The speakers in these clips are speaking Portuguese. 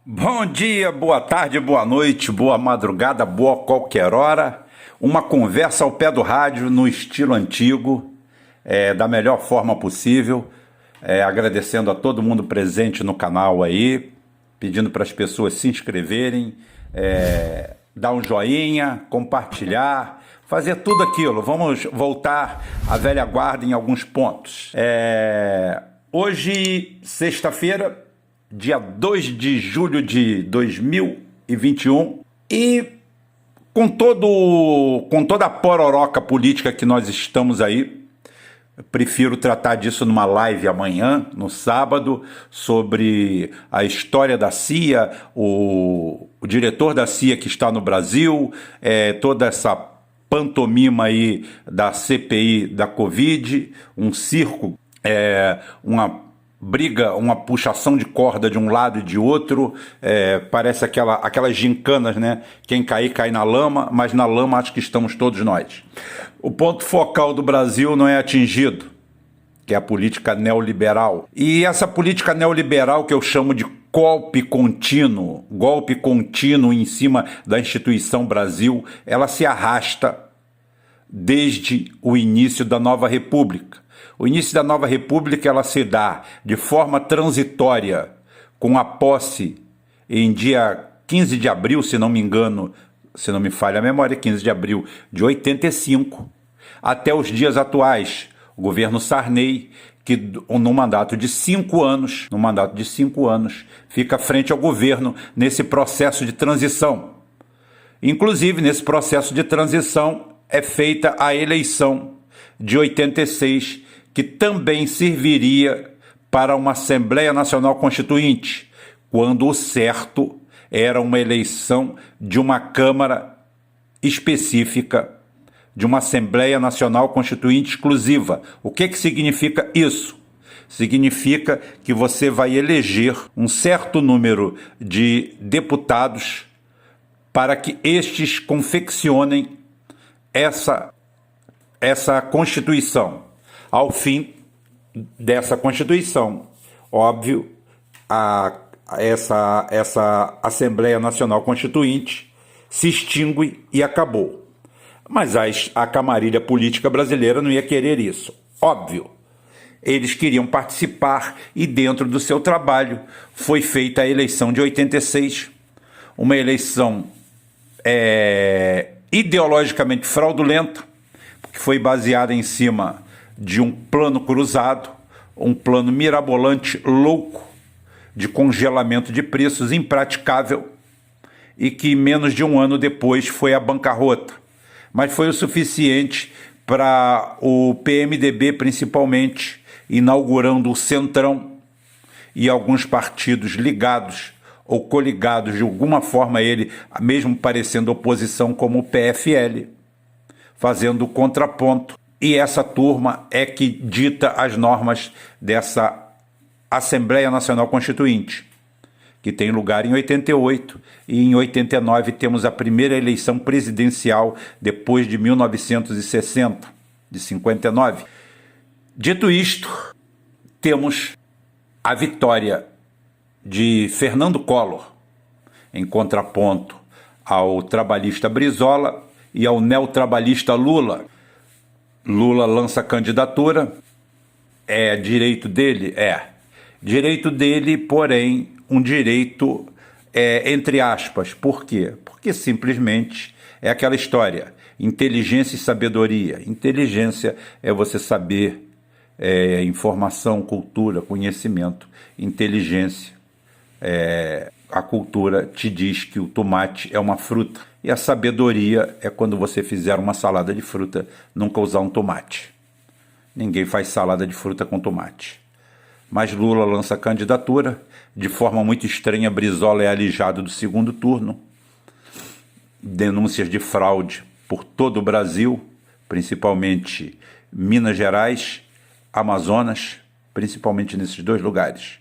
Bom dia, boa tarde, boa noite, boa madrugada, boa qualquer hora. Uma conversa ao pé do rádio no estilo antigo, da melhor forma possível. Agradecendo a todo mundo presente no canal aí, pedindo para as pessoas se inscreverem, dar um joinha, compartilhar, fazer tudo aquilo. Vamos voltar à velha guarda em alguns pontos. Hoje, sexta-feira, dia 2 de julho de 2021, e com toda a pororoca política que nós estamos aí, prefiro tratar disso numa live amanhã, no sábado, sobre a história da CIA, o diretor da CIA que está no Brasil, toda essa pantomima aí da CPI da Covid, um circo, uma briga, uma puxação de corda de um lado e de outro, parece aquelas gincanas, né? Quem cair, cai na lama, mas na lama acho que estamos todos nós. O ponto focal do Brasil não é atingido, que é a política neoliberal. E essa política neoliberal que eu chamo de golpe contínuo em cima da instituição Brasil, ela se arrasta desde o início da Nova República. O início da Nova República ela se dá de forma transitória, com a posse em dia 15 de abril, se não me engano, se não me falha a memória, 15 de abril de 85, até os dias atuais, o governo Sarney, que no mandato de 5 anos, fica frente ao governo nesse processo de transição. Inclusive, nesse processo de transição é feita a eleição de 86, que também serviria para uma Assembleia Nacional Constituinte, quando o certo era uma eleição de uma Câmara específica, de uma Assembleia Nacional Constituinte exclusiva. O que significa isso? Significa que você vai eleger um certo número de deputados para que estes confeccionem essa Constituição. Ao fim dessa Constituição, óbvio, essa Assembleia Nacional Constituinte se extingue e acabou. Mas a camarilha política brasileira não ia querer isso. Óbvio, eles queriam participar e dentro do seu trabalho foi feita a eleição de 86, uma eleição ideologicamente fraudulenta, porque foi baseada em cima de um plano cruzado, um plano mirabolante, louco, de congelamento de preços impraticável e que menos de um ano depois foi à bancarrota. Mas foi o suficiente para o PMDB, principalmente, inaugurando o Centrão e alguns partidos ligados ou coligados de alguma forma a ele, mesmo parecendo oposição, como o PFL, fazendo o contraponto. E essa turma é que dita as normas dessa Assembleia Nacional Constituinte, que tem lugar em 88, e em 89 temos a primeira eleição presidencial depois de 1960, de 59. Dito isto, temos a vitória de Fernando Collor, em contraponto ao trabalhista Brizola e ao neotrabalhista Lula. Lula lança candidatura, é direito dele? Direito dele, porém, um direito, entre aspas. Por quê? Porque simplesmente é aquela história, inteligência e sabedoria. Inteligência é você saber informação, cultura, conhecimento. Inteligência, a cultura te diz que o tomate é uma fruta. E a sabedoria é quando você fizer uma salada de fruta, nunca usar um tomate. Ninguém faz salada de fruta com tomate. Mas Lula lança candidatura, de forma muito estranha, Brizola é alijado do segundo turno. Denúncias de fraude por todo o Brasil, principalmente Minas Gerais, Amazonas, principalmente nesses dois lugares.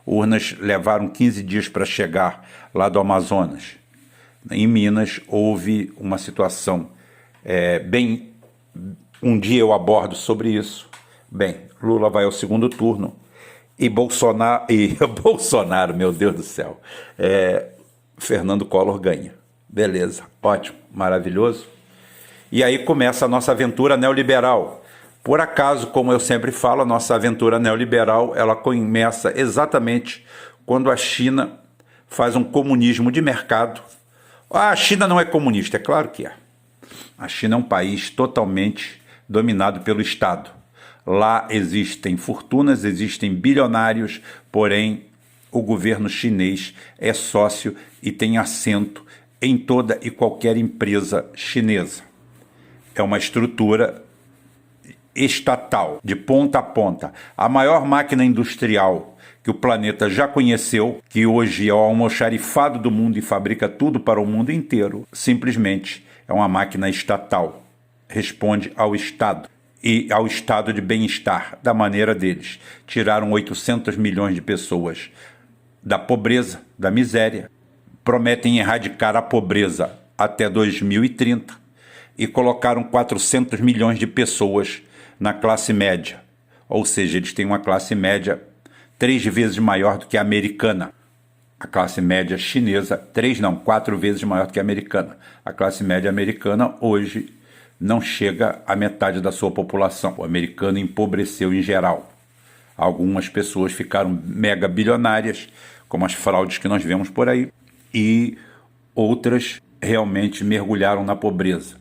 Urnas levaram 15 dias para chegar lá do Amazonas. Em Minas houve uma situação um dia eu abordo sobre isso, Bem, Lula vai ao segundo turno e Bolsonaro, meu Deus do céu, Fernando Collor ganha. Beleza, ótimo, maravilhoso. E aí começa a nossa aventura neoliberal. Por acaso, como eu sempre falo, a nossa aventura neoliberal, ela começa exatamente quando a China faz um comunismo de mercado. A China não é comunista, é claro que é. A China é um país totalmente dominado pelo Estado. Lá existem fortunas, existem bilionários, porém o governo chinês é sócio e tem assento em toda e qualquer empresa chinesa. É uma estrutura estatal, de ponta a ponta. A maior máquina industrial que o planeta já conheceu, que hoje é o almoxarifado do mundo e fabrica tudo para o mundo inteiro, simplesmente é uma máquina estatal. Responde ao Estado e ao estado de bem-estar, da maneira deles. Tiraram 800 milhões de pessoas da pobreza, da miséria, prometem erradicar a pobreza até 2030 e colocaram 400 milhões de pessoas na classe média. Ou seja, eles têm uma classe média 3 vezes maior do que a americana. A classe média chinesa, 4 vezes maior do que a americana. A classe média americana hoje não chega à metade da sua população. O americano empobreceu em geral. Algumas pessoas ficaram mega bilionárias, como as fraudes que nós vemos por aí, e outras realmente mergulharam na pobreza.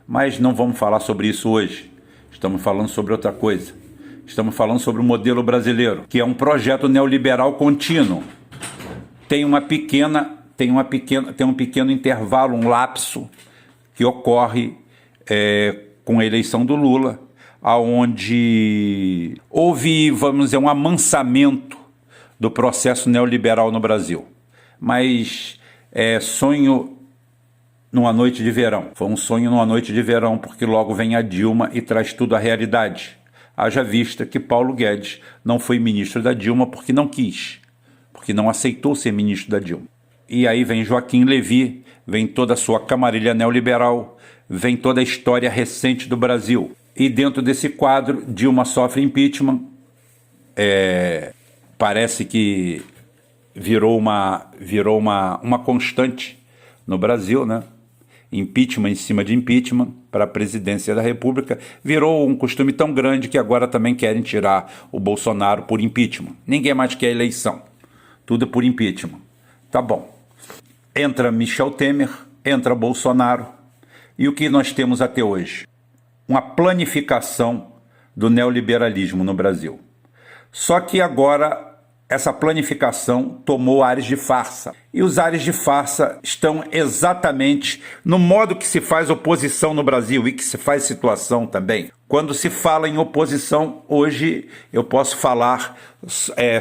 Mas não vamos falar sobre isso hoje. Estamos falando sobre outra coisa. Estamos falando sobre o modelo brasileiro, que é um projeto neoliberal contínuo. Tem um pequeno intervalo, um lapso que ocorre com a eleição do Lula, onde houve, vamos dizer, um amansamento do processo neoliberal no Brasil. Mas sonho numa noite de verão. Foi um sonho numa noite de verão, porque logo vem a Dilma e traz tudo à realidade. Haja vista que Paulo Guedes não foi ministro da Dilma porque não quis, porque não aceitou ser ministro da Dilma. E aí vem Joaquim Levy, vem toda a sua camarilha neoliberal, vem toda a história recente do Brasil. E dentro desse quadro, Dilma sofre impeachment, parece que virou uma constante no Brasil, né? Impeachment em cima de impeachment para a presidência da República, virou um costume tão grande que agora também querem tirar o Bolsonaro por impeachment. Ninguém mais quer eleição, tudo por impeachment. Tá bom. Entra Michel Temer, entra Bolsonaro, e o que nós temos até hoje? Uma planificação do neoliberalismo no Brasil. Só que agora essa planificação tomou ares de farsa. E os ares de farsa estão exatamente no modo que se faz oposição no Brasil e que se faz situação também. Quando se fala em oposição, hoje eu posso falar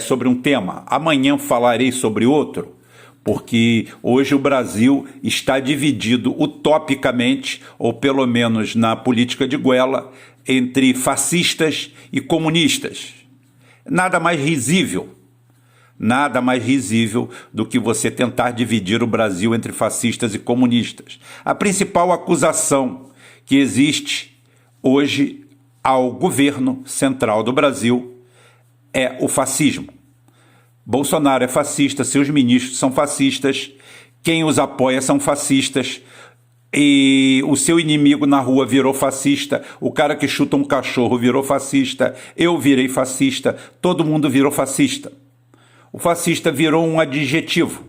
sobre um tema, amanhã falarei sobre outro, porque hoje o Brasil está dividido utopicamente, ou pelo menos na política de goela, entre fascistas e comunistas. Nada mais risível do que você tentar dividir o Brasil entre fascistas e comunistas. A principal acusação que existe hoje ao governo central do Brasil é o fascismo. Bolsonaro é fascista, seus ministros são fascistas, quem os apoia são fascistas, e o seu inimigo na rua virou fascista, o cara que chuta um cachorro virou fascista, eu virei fascista, todo mundo virou fascista. O fascista virou um adjetivo.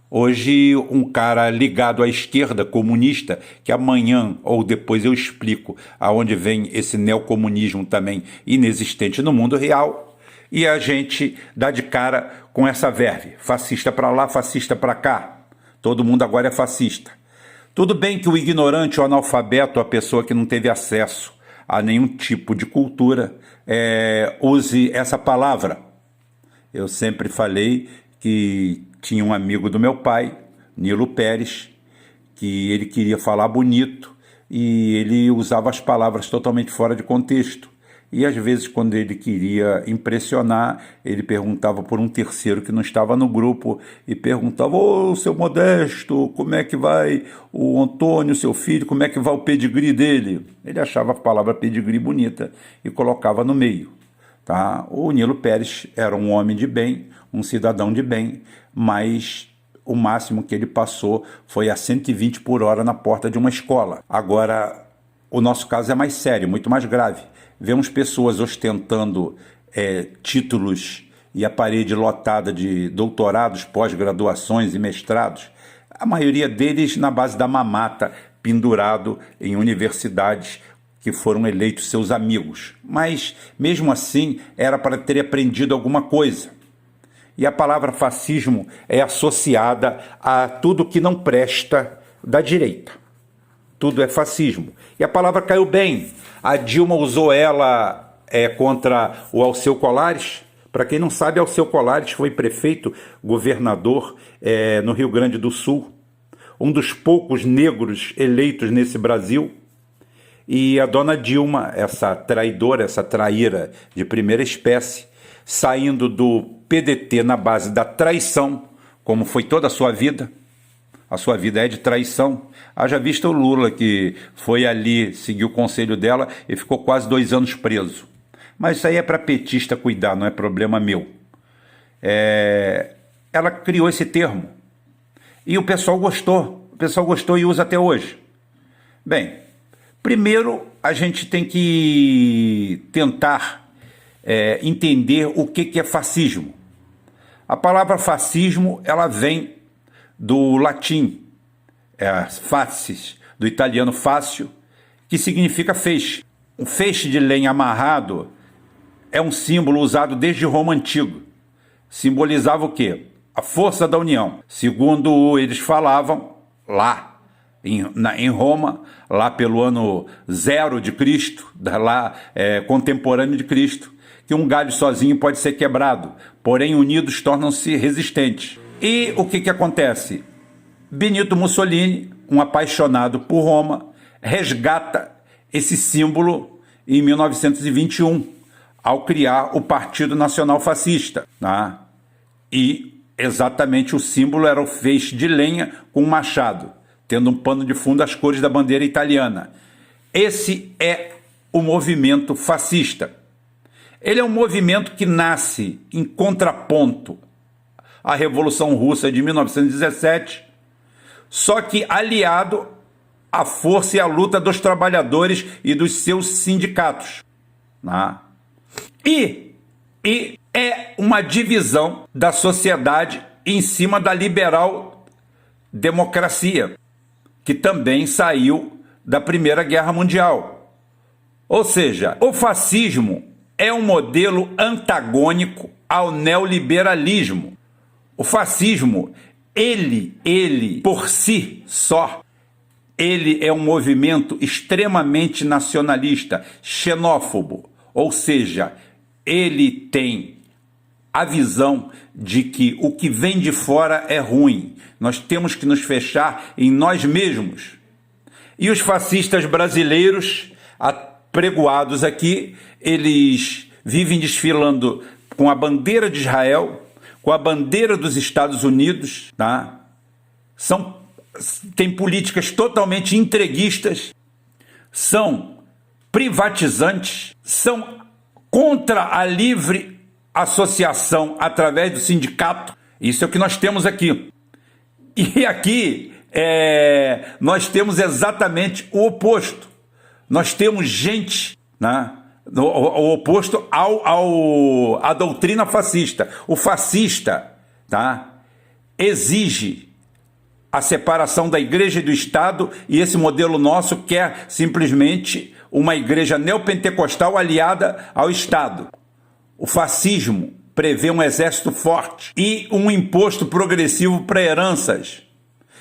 Hoje, um cara ligado à esquerda comunista, que amanhã ou depois eu explico aonde vem esse neocomunismo também inexistente no mundo real, e a gente dá de cara com essa verve, fascista para lá, fascista para cá. Todo mundo agora é fascista. Tudo bem que o ignorante, o analfabeto, a pessoa que não teve acesso a nenhum tipo de cultura, use essa palavra. Eu sempre falei que tinha um amigo do meu pai, Nilo Pérez, que ele queria falar bonito e ele usava as palavras totalmente fora de contexto. e às vezes quando ele queria impressionar, ele perguntava por um terceiro que não estava no grupo e perguntava: ô, seu Modesto, como é que vai o Antônio, seu filho, como é que vai o pedigree dele? Ele achava a palavra pedigree bonita e colocava no meio. Tá? O Nilo Peres era um homem de bem, um cidadão de bem, mas o máximo que ele passou foi a 120 por hora na porta de uma escola. Agora, o nosso caso é mais sério, muito mais grave. Vemos pessoas ostentando títulos e a parede lotada de doutorados, pós-graduações e mestrados, a maioria deles na base da mamata, pendurado em universidades que foram eleitos seus amigos. Mas, mesmo assim, era para ter aprendido alguma coisa. E a palavra fascismo é associada a tudo que não presta da direita. Tudo é fascismo. E a palavra caiu bem. A Dilma usou ela contra o Alceu Colares. Para quem não sabe, Alceu Colares foi prefeito, governador no Rio Grande do Sul. Um dos poucos negros eleitos nesse Brasil. E a dona Dilma, essa traidora, essa traíra de primeira espécie, saindo do PDT na base da traição, como foi toda a sua vida é de traição. Haja vista o Lula, que foi ali, seguiu o conselho dela e ficou quase 2 anos preso. Mas isso aí é para petista cuidar, não é problema meu. Ela criou esse termo e o pessoal gostou e usa até hoje. Bem, primeiro a gente tem que tentar entender o que é fascismo. A palavra fascismo, ela vem do latim, facies, do italiano fácio, que significa feixe. Um feixe de lenha amarrado é um símbolo usado desde Roma antigo. Simbolizava o quê? A força da união. Segundo eles falavam, lá em Roma, lá pelo ano 0 de Cristo, contemporâneo de Cristo, que um galho sozinho pode ser quebrado, porém unidos tornam-se resistentes. E o que acontece? Benito Mussolini, um apaixonado por Roma, resgata esse símbolo em 1921, ao criar o Partido Nacional Fascista. Tá? E exatamente o símbolo era o feixe de lenha com um machado, tendo um pano de fundo as cores da bandeira italiana. Esse é o movimento fascista. Ele é um movimento que nasce em contraponto à Revolução Russa de 1917, só que aliado à força e à luta dos trabalhadores e dos seus sindicatos. Né? E é uma divisão da sociedade em cima da liberal democracia, que também saiu da Primeira Guerra Mundial. Ou seja, o fascismo é um modelo antagônico ao neoliberalismo. O fascismo, ele por si só, ele é um movimento extremamente nacionalista, xenófobo, ou seja, ele tem a visão de que o que vem de fora é ruim. Nós temos que nos fechar em nós mesmos. E os fascistas brasileiros, apregoados aqui, eles vivem desfilando com a bandeira de Israel, com a bandeira dos Estados Unidos, tá? Tem políticas totalmente entreguistas, são privatizantes, são contra a livre associação através do sindicato. Isso é o que nós temos aqui. E aqui nós temos exatamente o oposto. Nós temos gente, né, o oposto à doutrina fascista. O fascista, tá, exige a separação da igreja e do Estado, e esse modelo nosso quer simplesmente uma igreja neopentecostal aliada ao Estado. O fascismo prevê um exército forte e um imposto progressivo para heranças,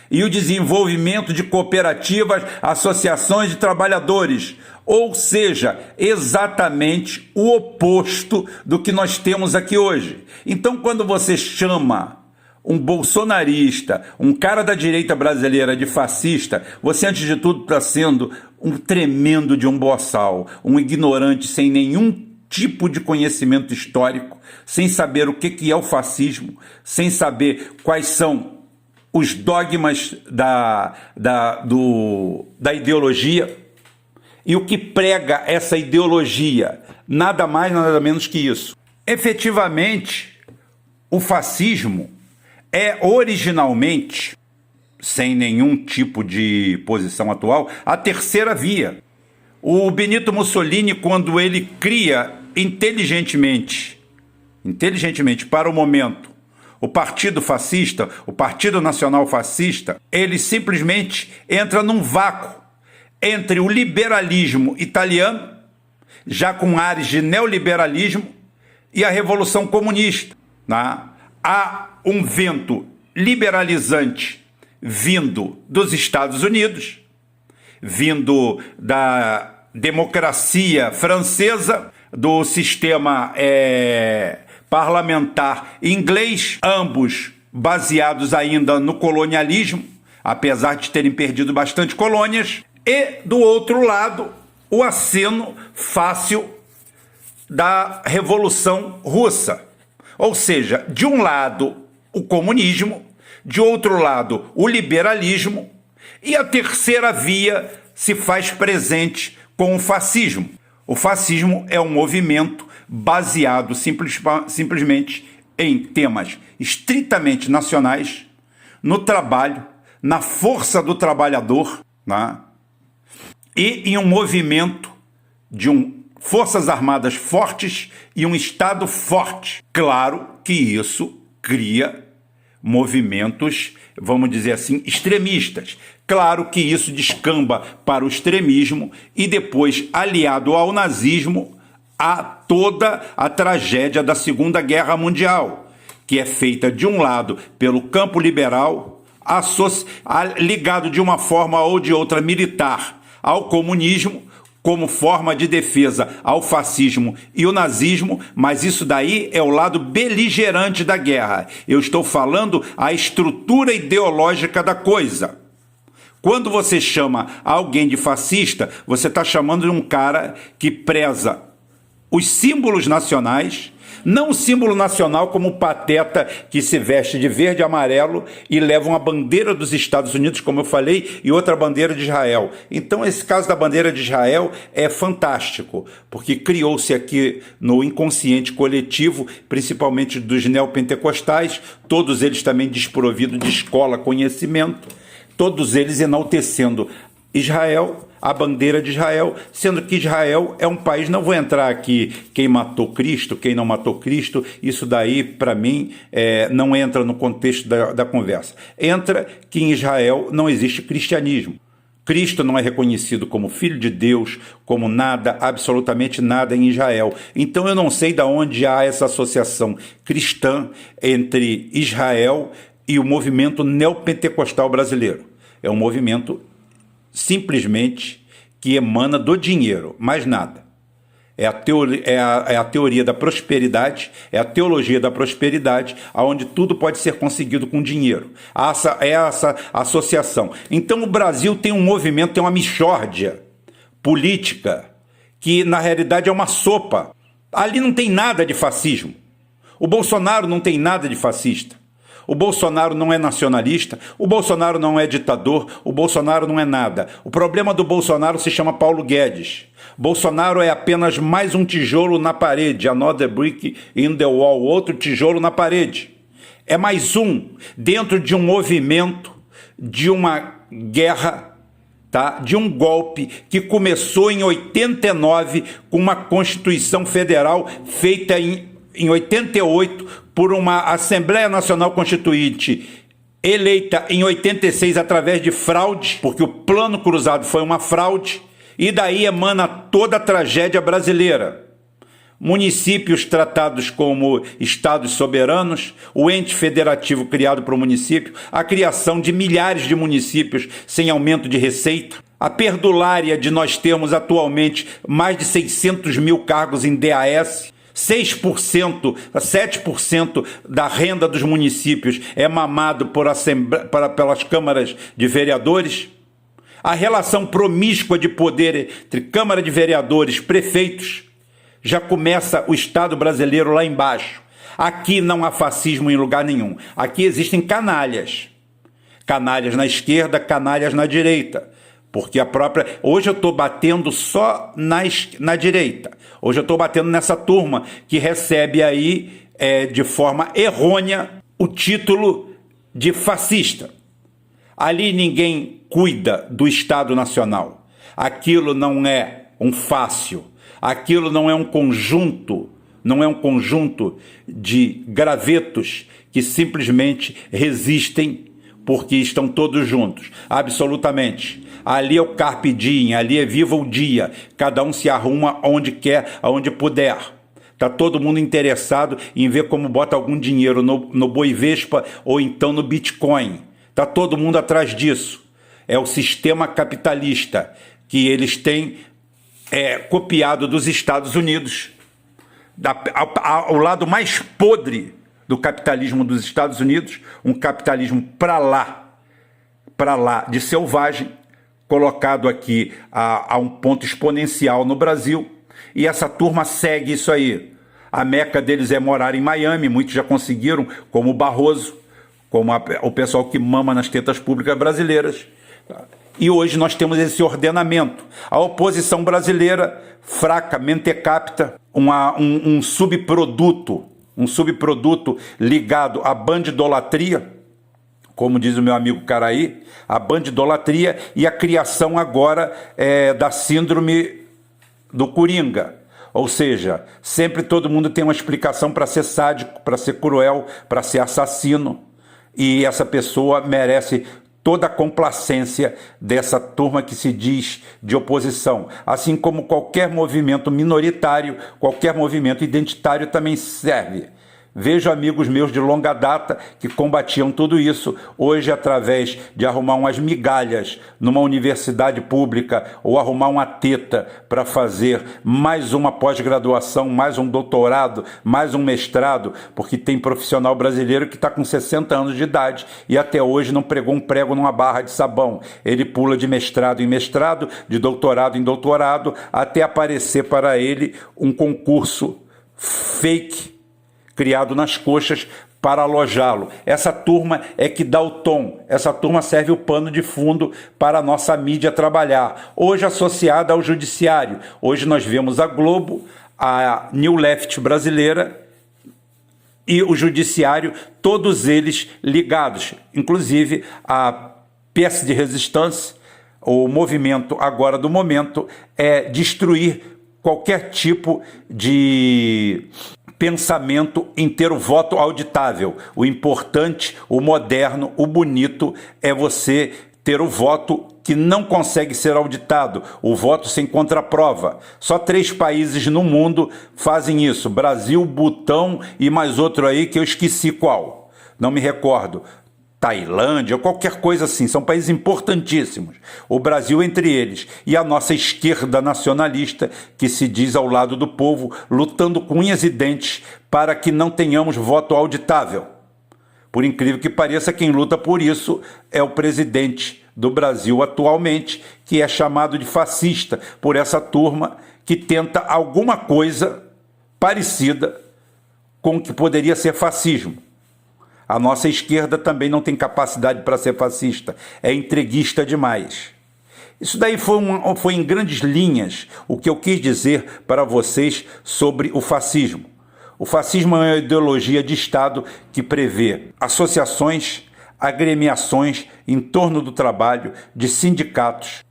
e o desenvolvimento de cooperativas, associações de trabalhadores, ou seja, exatamente o oposto do que nós temos aqui hoje. Então, quando você chama um bolsonarista, um cara da direita brasileira de fascista, você antes de tudo está sendo um tremendo de um boçal, um ignorante sem nenhum tipo de conhecimento histórico, sem saber o que é o fascismo, sem saber quais são os dogmas da ideologia e o que prega essa ideologia, nada mais, nada menos que isso. Efetivamente, o fascismo é originalmente, sem nenhum tipo de posição atual, a terceira via. O Benito Mussolini, quando ele cria inteligentemente para o momento, o Partido Fascista, o Partido Nacional Fascista, ele simplesmente entra num vácuo entre o liberalismo italiano, já com ares de neoliberalismo, e a Revolução Comunista. Né? Há um vento liberalizante vindo dos Estados Unidos, vindo da democracia francesa, do sistema parlamentar inglês, ambos baseados ainda no colonialismo, apesar de terem perdido bastante colônias, e do outro lado, o aceno fácil da Revolução Russa. Ou seja, de um lado o comunismo, de outro lado o liberalismo, e a terceira via se faz presente com o fascismo. O fascismo é um movimento baseado simplesmente em temas estritamente nacionais, no trabalho, na força do trabalhador, né? E em um movimento de forças armadas fortes e um Estado forte. Claro que isso cria movimentos, vamos dizer assim, extremistas. Claro que isso descamba para o extremismo e depois, aliado ao nazismo, a toda a tragédia da Segunda Guerra Mundial, que é feita, de um lado, pelo campo liberal, ligado de uma forma ou de outra militar ao comunismo, como forma de defesa ao fascismo e o nazismo, mas isso daí é o lado beligerante da guerra. Eu estou falando a estrutura ideológica da coisa. Quando você chama alguém de fascista, você está chamando de um cara que preza os símbolos nacionais, não o símbolo nacional como o pateta que se veste de verde e amarelo e leva uma bandeira dos Estados Unidos, como eu falei, e outra bandeira de Israel. Então, esse caso da bandeira de Israel é fantástico, porque criou-se aqui no inconsciente coletivo, principalmente dos neopentecostais, todos eles também desprovidos de escola, conhecimento, todos eles enaltecendo Israel, a bandeira de Israel, sendo que Israel é um país, não vou entrar aqui quem matou Cristo, quem não matou Cristo, isso daí para mim não entra no contexto da conversa. Entra que em Israel não existe cristianismo. Cristo não é reconhecido como filho de Deus, como nada, absolutamente nada em Israel. Então eu não sei de onde há essa associação cristã entre Israel e o movimento neopentecostal brasileiro. É um movimento simplesmente que emana do dinheiro, mais nada. É a teoria da prosperidade, é a teologia da prosperidade, onde tudo pode ser conseguido com dinheiro. Essa associação. Então o Brasil tem um movimento, tem uma mixórdia política, que na realidade é uma sopa. Ali não tem nada de fascismo. O Bolsonaro não tem nada de fascista. O Bolsonaro não é nacionalista, o Bolsonaro não é ditador, o Bolsonaro não é nada. O problema do Bolsonaro se chama Paulo Guedes. Bolsonaro é apenas mais um tijolo na parede, another brick in the wall, outro tijolo na parede. É mais um dentro de um movimento, de uma guerra, tá? De um golpe que começou em 89 com uma Constituição Federal feita em 88 por uma Assembleia Nacional Constituinte eleita em 86 através de fraude, porque o Plano Cruzado foi uma fraude, e daí emana toda a tragédia brasileira. Municípios tratados como estados soberanos, o ente federativo criado para o município, a criação de milhares de municípios sem aumento de receita, a perdulária de nós termos atualmente mais de 600 mil cargos em DAS, 6%, 7% da renda dos municípios é mamado pelas câmaras de vereadores. A relação promíscua de poder entre Câmara de Vereadores, prefeitos, já começa o Estado brasileiro lá embaixo. Aqui não há fascismo em lugar nenhum. Aqui existem canalhas. Canalhas na esquerda, canalhas na direita. Porque a própria... Hoje eu estou batendo só na direita. Hoje eu estou batendo nessa turma que recebe aí, de forma errônea, o título de fascista. Ali ninguém cuida do Estado Nacional. Aquilo não é um fácil. Aquilo não é um conjunto, de gravetos que simplesmente resistem porque estão todos juntos. Absolutamente. Ali é o carpe diem, ali é viva o dia. Cada um se arruma onde quer, aonde puder. Está todo mundo interessado em ver como bota algum dinheiro no Boi-Vespa ou então no Bitcoin. Está todo mundo atrás disso. É o sistema capitalista que eles têm copiado dos Estados Unidos. O lado mais podre do capitalismo dos Estados Unidos, um capitalismo para lá de selvagem, colocado aqui a um ponto exponencial no Brasil, e essa turma segue isso aí. A meca deles é morar em Miami, muitos já conseguiram, como o Barroso, como o pessoal que mama nas tetas públicas brasileiras. E hoje nós temos esse ordenamento. A oposição brasileira, fraca, mentecapta, um subproduto ligado à bandidolatria, como diz o meu amigo Caraí, a bandidolatria e a criação agora da síndrome do Coringa. Ou seja, sempre todo mundo tem uma explicação para ser sádico, para ser cruel, para ser assassino, e essa pessoa merece toda a complacência dessa turma que se diz de oposição. Assim como qualquer movimento minoritário, qualquer movimento identitário também serve. Vejo amigos meus de longa data que combatiam tudo isso, hoje através de arrumar umas migalhas numa universidade pública ou arrumar uma teta para fazer mais uma pós-graduação, mais um doutorado, mais um mestrado, porque tem profissional brasileiro que está com 60 anos de idade e até hoje não pregou um prego numa barra de sabão. Ele pula de mestrado em mestrado, de doutorado em doutorado, até aparecer para ele um concurso fake, criado nas coxas para alojá-lo. Essa turma é que dá o tom, essa turma serve o pano de fundo para a nossa mídia trabalhar, hoje associada ao judiciário. Hoje nós vemos a Globo, a New Left brasileira e o judiciário, todos eles ligados, inclusive a pièce de resistência, o movimento agora do momento é destruir qualquer tipo de pensamento em ter o voto auditável. O importante, o moderno, o bonito é você ter o voto que não consegue ser auditado, o voto sem contraprova. Só 3 países no mundo fazem isso: Brasil, Butão e mais outro aí que eu esqueci qual, não me recordo. Tailândia, qualquer coisa assim, são países importantíssimos, o Brasil entre eles, e a nossa esquerda nacionalista, que se diz ao lado do povo, lutando com unhas e dentes para que não tenhamos voto auditável. Por incrível que pareça, quem luta por isso é o presidente do Brasil atualmente, que é chamado de fascista por essa turma que tenta alguma coisa parecida com o que poderia ser fascismo. A nossa esquerda também não tem capacidade para ser fascista, é entreguista demais. Isso daí foi em grandes linhas o que eu quis dizer para vocês sobre o fascismo. O fascismo é uma ideologia de Estado que prevê associações, agremiações em torno do trabalho, de sindicatos,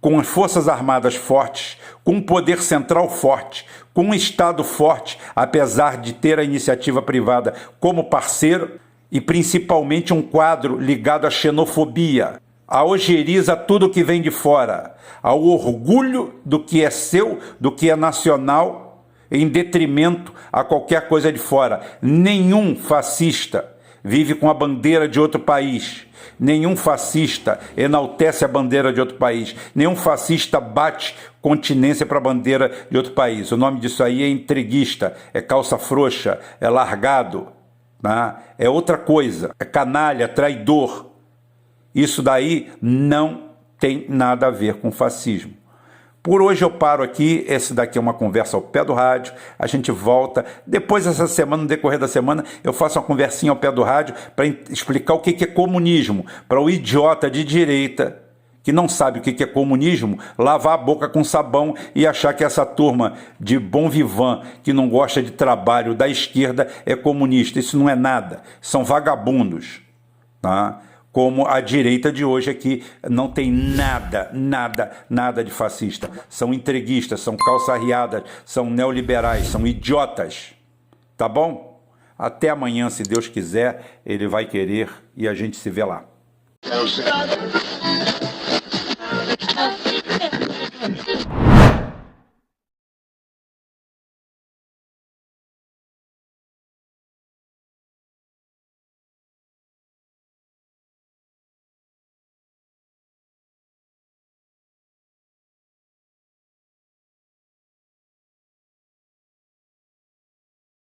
com as forças armadas fortes, com um poder central forte, com um Estado forte, apesar de ter a iniciativa privada como parceiro, e principalmente um quadro ligado à xenofobia, à ojeriza tudo que vem de fora, ao orgulho do que é seu, do que é nacional, em detrimento a qualquer coisa de fora. Nenhum fascista vive com a bandeira de outro país. Nenhum fascista enaltece a bandeira de outro país. Nenhum fascista bate continência para a bandeira de outro país. O nome disso aí é entreguista, é calça frouxa, é largado, né? É outra coisa, é canalha, traidor. Isso daí não tem nada a ver com fascismo. Por hoje eu paro aqui, esse daqui é uma conversa ao pé do rádio, a gente volta, depois essa semana, no decorrer da semana, eu faço uma conversinha ao pé do rádio para explicar o que é comunismo, para o idiota de direita, que não sabe o que é comunismo, lavar a boca com sabão e achar que essa turma de bom vivant, que não gosta de trabalho da esquerda, é comunista. Isso não é nada, são vagabundos, tá? Como a direita de hoje aqui não tem nada de fascista. São entreguistas, são calça-arriadas, são neoliberais, são idiotas. Tá bom? Até amanhã, se Deus quiser, Ele vai querer e a gente se vê lá.